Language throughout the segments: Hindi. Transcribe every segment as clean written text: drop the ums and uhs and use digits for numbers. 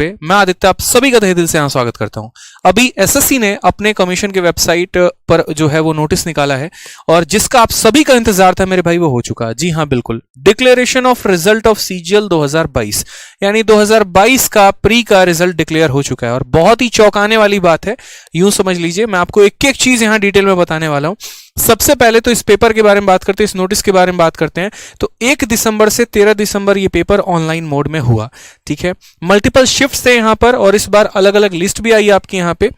पे मैं आदित्य आप सभी का तहे दिल से यहाँ स्वागत करता हूँ। अभी एसएससी ने अपने कमीशन के वेबसाइट पर जो है वो नोटिस निकाला है और जिसका आप सभी का इंतजार था मेरे भाई वो हो चुका है। जी हाँ बिल्कुल, declaration of result of CGL 2022 यानी 2022 का प्री का रिजल्ट डिक्लेयर हो चुका है और बहुत ही चौंकाने वाली बात है। यूं समझ लीजिए, मैं आपको एक एक चीज यहाँ डिटेल में बताने वाला हूँ। सबसे पहले तो इस पेपर के बारे में बात करते हैं, इस नोटिस के बारे में बात करते हैं। तो 1 दिसंबर से 13 दिसंबर ये पेपर ऑनलाइन मोड में हुआ। ठीक है, मल्टीपल शिफ्ट्स थे यहाँ पर और इस बार अलग अलग लिस्ट भी आई आपकी यहाँ पे।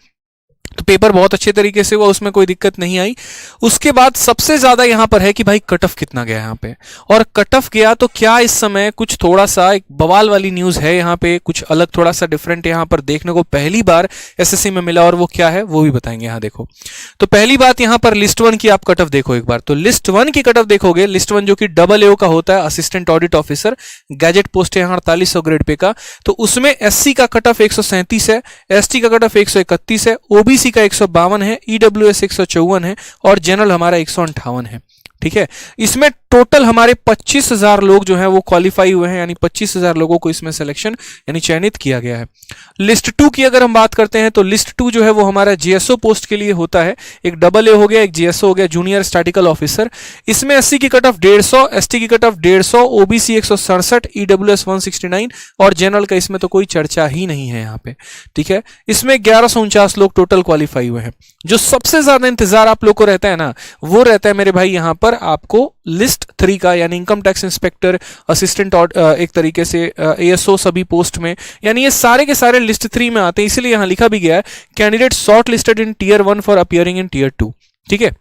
तो पेपर बहुत अच्छे तरीके से हुआ, उसमें कोई दिक्कत नहीं आई। उसके बाद सबसे ज्यादा यहां पर है कि भाई कट ऑफ कितना गया यहाँ पे, और कट ऑफ गया तो क्या इस समय कुछ थोड़ा सा एक बवाल वाली न्यूज है यहाँ पे, कुछ अलग थोड़ा सा डिफरेंट यहाँ पर देखने को पहली बार एसएससी में मिला और वो क्या है वो भी बताएंगे। यहाँ देखो, तो पहली बात यहाँ पर लिस्ट 1 की आप कट ऑफ देखो एक बार। तो लिस्ट 1 की कट ऑफ देखोगे, लिस्ट 1 जो कि AA का होता है, assistant audit officer, gadget post है यहाँ 4800 ग्रेड पे का। तो उसमें एससी का कट ऑफ 137 है, एसटी का कट ऑफ 131 है, ओबीसी का 152 है, ईडब्ल्यूएस 154 है और जनरल हमारा 158 है। ठीक है, इसमें टोटल हमारे 25,000 लोग जो हैं वो क्वालिफाई हुए हैं, यानी 25,000 लोगों को इसमें सिलेक्शन यानी चयनित किया गया है। लिस्ट 2 की अगर हम बात करते हैं तो लिस्ट 2 जो है वो हमारा जीएसओ पोस्ट के लिए होता है। एक AA हो गया, एक जीएसओ हो गया, जूनियर स्टैटिकल ऑफिसर। इसमें एससी की कट ऑफ 150, एसटी की कट ऑफ 150, ओबीसी 167, ईडब्ल्यूएस 169 और जनरल का इसमें तो कोई चर्चा ही नहीं है यहाँ पे। ठीक है, इसमें 1149 लोग टोटल क्वालिफाई हुए हैं। जो सबसे ज्यादा इंतजार आप लोग को रहता है ना, वो रहता है मेरे भाई यहाँ पर आपको लिस्ट 3 का, यानी इनकम टैक्स इंस्पेक्टर, असिस्टेंट एक तरीके से एएसओ सभी पोस्ट में, यानी ये सारे के सारे लिस्ट 3 में आते हैं। इसलिए यहां लिखा भी गया है candidate shortlisted in tier 1 for appearing in tier 2। ठीक है,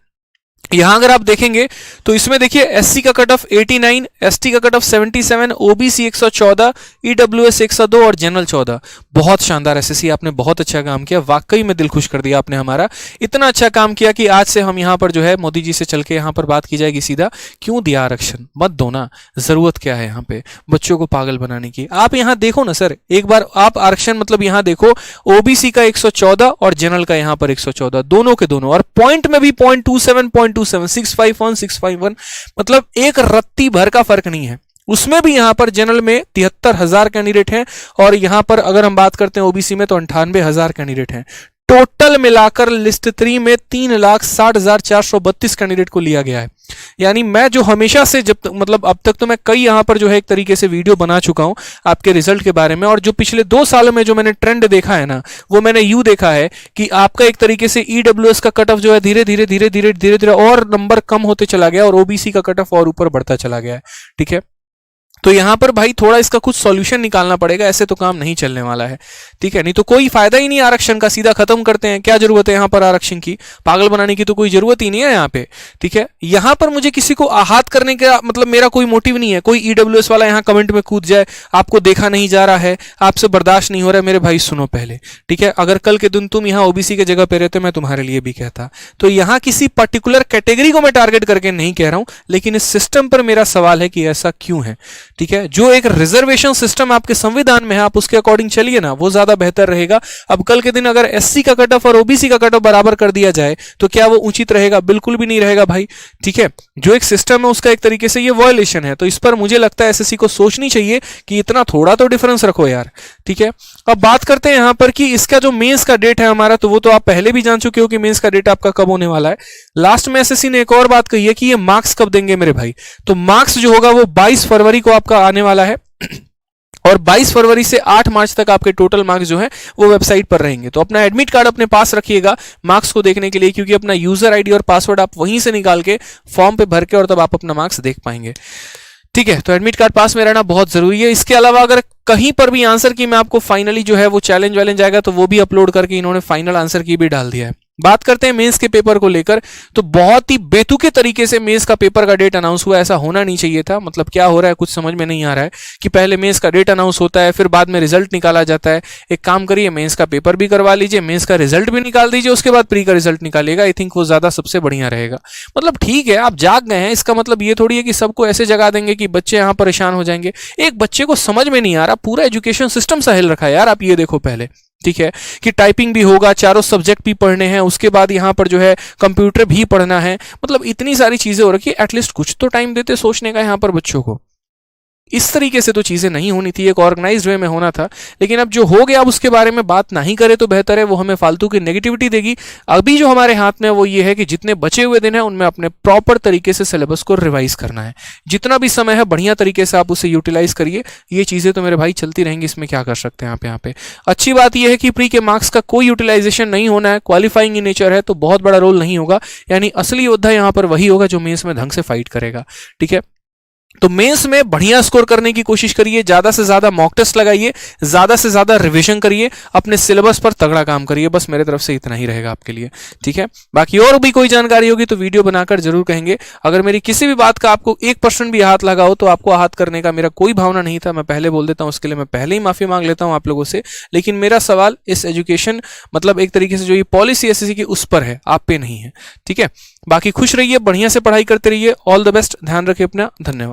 यहां अगर आप देखेंगे तो इसमें देखिए एससी का कट ऑफ 89, एसटी का कट ऑफ 77, ओबीसी 114, ईडब्ल्यूएस 102 और जनरल 14। बहुत शानदार एसएससी, आपने बहुत अच्छा काम किया, वाकई में दिल खुश कर दिया आपने हमारा। इतना अच्छा काम किया कि आज से हम यहां पर जो है मोदी जी से चल के यहां पर बात की जाएगी सीधा, क्यों दिया आरक्षण, मत दो ना, जरूरत क्या है यहाँ पे बच्चों को पागल बनाने की। आप यहां देखो ना सर, एक बार आप आरक्षण मतलब यहां देखो, ओबीसी का 114 और जनरल का यहां पर 114, दोनों के दोनों, और पॉइंट में भी 0.27 651 651, मतलब एक रत्ती भर का फर्क नहीं है। उसमें भी यहां पर जनरल में 73,000 कैंडिडेट हैं और यहां पर अगर हम बात करते हैं ओबीसी में तो 98,000 कैंडिडेट हैं। टोटल मिलाकर लिस्ट 3 में 3,60,432 कैंडिडेट को लिया गया है। यानी मैं जो हमेशा से जब मतलब अब तक तो मैं कई यहां पर जो है एक तरीके से वीडियो बना चुका हूं आपके रिजल्ट के बारे में, और जो पिछले 2 सालों में जो मैंने ट्रेंड देखा है ना, वो मैंने यूं देखा है कि आपका एक तरीके से ईडब्ल्यूएस का कट ऑफ जो है धीरे धीरे और नंबर कम होते चला गया और ओबीसी का कट ऑफ और ऊपर बढ़ता चला गया है। ठीक है, तो यहां पर भाई थोड़ा इसका कुछ सॉल्यूशन निकालना पड़ेगा, ऐसे तो काम नहीं चलने वाला है। ठीक है, नहीं तो कोई फायदा ही नहीं आरक्षण का, सीधा खत्म करते हैं। क्या जरूरत है यहां पर आरक्षण की, पागल बनाने की तो कोई जरूरत ही नहीं है यहां पे। ठीक है, यहां पर मुझे किसी को आहत करने का मतलब मेरा कोई मोटिव नहीं है। कोई ईडब्ल्यूएस वाला यहां कमेंट में कूद जाए, आपको देखा नहीं जा रहा है, आपसे बर्दाश्त नहीं हो रहा है, मेरे भाई सुनो पहले। ठीक है, अगर कल के दिन तुम यहां ओबीसी के जगह पे रहते मैं तुम्हारे लिए भी कहता। तो यहां किसी पर्टिकुलर कैटेगरी को मैं टारगेट करके नहीं कह रहा हूं, लेकिन इस सिस्टम पर मेरा सवाल है कि ऐसा क्यों है। ठीक है, जो एक रिजर्वेशन सिस्टम आपके संविधान में है आप उसके अकॉर्डिंग चलिए ना, वो ज्यादा बेहतर रहेगा। अब कल के दिन अगर एससी का कट ऑफ और ओबीसी का कट ऑफ बराबर कर दिया जाए तो क्या वो उचित रहेगा? बिल्कुल भी नहीं रहेगा भाई। ठीक है, जो एक सिस्टम है उसका एक तरीके से ये वायलेशन है। तो इस पर मुझे लगता है एसएससी को सोचनी चाहिए कि इतना थोड़ा तो डिफरेंस रखो यार। ठीक है, अब बात करते हैं यहां पर कि इसका जो मेंस का डेट है हमारा, तो वो तो आप पहले भी जान चुके हो कि मेंस का डेट आपका कब होने वाला है। लास्ट में एसएससी ने एक और बात कही है कि ये मार्क्स कब देंगे मेरे भाई। तो मार्क्स जो होगा वो 22 फरवरी को आपका आने वाला है और 22 फरवरी से 8 मार्च तक आपके टोटल मार्क्स जो हैं वो वेबसाइट पर रहेंगे। तो अपना एडमिट कार्ड अपने पास रखिएगा मार्क्स को देखने के लिए, क्योंकि अपना यूजर आईडी और पासवर्ड आप वहीं से निकाल के फॉर्म पे भर के और तब आप अपना मार्क्स देख पाएंगे। ठीक है, तो एडमिट कार्ड पास में रहना बहुत जरूरी है। इसके अलावा अगर कहीं पर भी आंसर की मैं आपको फाइनली जो है वो चैलेंज वैलेंज आएगा तो वो भी अपलोड करके इन्होंने फाइनल आंसर की भी डाल दिया है। बात करते हैं मेंस के पेपर को लेकर, तो बहुत ही बेतुके तरीके से मेंस का पेपर का डेट अनाउंस हुआ। ऐसा होना नहीं चाहिए था। मतलब क्या हो रहा है कुछ समझ में नहीं आ रहा है कि पहले मेंस का डेट अनाउंस होता है फिर बाद में रिजल्ट निकाला जाता है। एक काम करिए, मेंस का पेपर भी करवा लीजिए, मेंस का रिजल्ट भी निकाल दीजिए, उसके बाद प्री का रिजल्ट निकालिएगा। आई थिंक वो ज्यादा सबसे बढ़िया रहेगा। मतलब ठीक है, आप जाग गए हैं, इसका मतलब ये थोड़ी है कि सबको ऐसे जगा देंगे कि बच्चे यहां परेशान हो जाएंगे। एक बच्चे को समझ में नहीं आ रहा, पूरा एजुकेशन सिस्टम सा हिल रखा है यार। आप ये देखो पहले, ठीक है, कि टाइपिंग भी होगा, चारों सब्जेक्ट भी पढ़ने हैं, उसके बाद यहां पर जो है कंप्यूटर भी पढ़ना है। मतलब इतनी सारी चीजें हो रखी है, एटलीस्ट कुछ तो टाइम देते सोचने का यहां पर बच्चों को। इस तरीके से तो चीजें नहीं होनी थी, एक ऑर्गेनाइज्ड वे में होना था। लेकिन अब जो हो गया अब उसके बारे में बात नहीं करे तो बेहतर है, वो हमें फालतू की नेगेटिविटी देगी। अभी जो हमारे हाथ में वो ये है कि जितने बचे हुए दिन है उनमें अपने प्रॉपर तरीके से सिलेबस को रिवाइज करना है। जितना भी समय है बढ़िया तरीके से आप उसे यूटिलाइज करिए। ये चीजें तो मेरे भाई चलती रहेंगी, इसमें क्या कर सकते हैं आप। यहाँ पे अच्छी बात यह है कि प्री के मार्क्स का कोई यूटिलाइजेशन नहीं होना है, क्वालिफाइंग इन नेचर है, तो बहुत बड़ा रोल नहीं होगा। यानी असली योद्धा यहाँ पर वही होगा जो मेंस में ढंग से फाइट करेगा। ठीक है, तो मेंस में बढ़िया स्कोर करने की कोशिश करिए, ज्यादा से ज्यादा मॉक टेस्ट लगाइए, ज्यादा से ज्यादा रिवीजन करिए, अपने सिलेबस पर तगड़ा काम करिए। बस मेरे तरफ से इतना ही रहेगा आपके लिए। ठीक है, बाकी और भी कोई जानकारी होगी तो वीडियो बनाकर जरूर कहेंगे। अगर मेरी किसी भी बात का आपको 1% भी आहत लगा हो तो आपको आहत करने का मेरा कोई भावना नहीं था, मैं पहले बोल देता हूं, उसके लिए मैं पहले ही माफी मांग लेता हूं आप लोगों से। लेकिन मेरा सवाल इस एजुकेशन मतलब एक तरीके से जो ये पॉलिसी एसएससी की उस पर है, आप पे नहीं है। ठीक है, बाकी खुश रहिए, बढ़िया से पढ़ाई करते रहिए। ऑल द बेस्ट, ध्यान रखिए अपना, धन्यवाद।